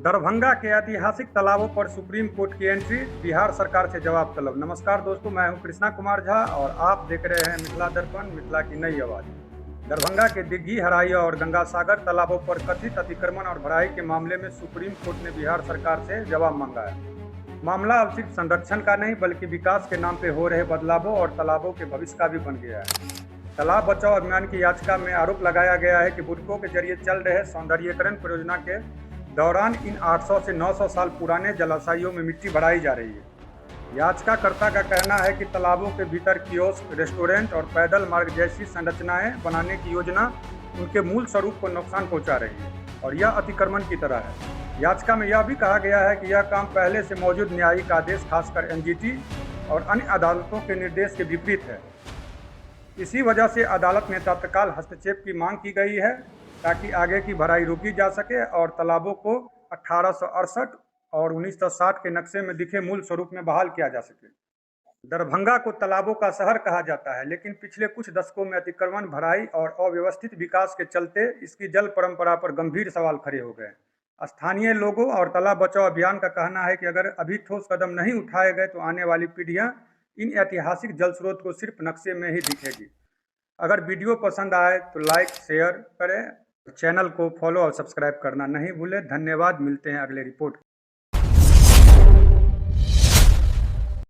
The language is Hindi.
दरभंगा के ऐतिहासिक तालाबों पर सुप्रीम कोर्ट की एंट्री, बिहार सरकार से जवाब तलब। नमस्कार दोस्तों, मैं हूं कृष्णा कुमार झा और आप देख रहे हैं मिथिला दर्पण, मिथिला की नई आवाज। दरभंगा के दिग्घी, हराइया और गंगा सागर तालाबों पर कथित अतिक्रमण और भराई के मामले में सुप्रीम कोर्ट ने बिहार सरकार से जवाब मांगा है। मामला अब सिर्फ संरक्षण का नहीं बल्कि विकास के नाम पे हो रहे बदलावों और तालाबों के भविष्य का भी बन गया है। तालाब बचाओ अभियान की याचिका में आरोप लगाया गया है कि बुडको के जरिए चल रहे सौंदर्यीकरण परियोजना के दौरान इन 800 से 900 साल पुराने जलाशयों में मिट्टी भराई जा रही है। याचिकाकर्ता का कहना है कि तालाबों के भीतर कियोस्क, रेस्टोरेंट और पैदल मार्ग जैसी संरचनाएं बनाने की योजना उनके मूल स्वरूप को नुकसान पहुंचा रही है और यह अतिक्रमण की तरह है। याचिका में यह भी कहा गया है कि यह काम पहले से मौजूद न्यायिक आदेश, खासकर एनजीटी और अन्य अदालतों के निर्देश के विपरीत है। इसी वजह से अदालत में तत्काल हस्तक्षेप की मांग की गई है ताकि आगे की भराई रोकी जा सके और तालाबों को 1868 और 1960 के नक्शे में दिखे मूल स्वरूप में बहाल किया जा सके। दरभंगा को तालाबों का शहर कहा जाता है, लेकिन पिछले कुछ दशकों में अतिक्रमण, भराई और अव्यवस्थित विकास के चलते इसकी जल परंपरा पर गंभीर सवाल खड़े हो गए। स्थानीय लोगों और तालाब बचाओ अभियान का कहना है कि अगर अभी ठोस कदम नहीं उठाए गए तो आने वाली पीढ़ियां इन ऐतिहासिक जल स्रोत को सिर्फ नक्शे में ही दिखेगी। अगर वीडियो पसंद आए तो लाइक, शेयर करें, चैनल को फॉलो और सब्सक्राइब करना नहीं भूलें। धन्यवाद, मिलते हैं अगले रिपोर्ट।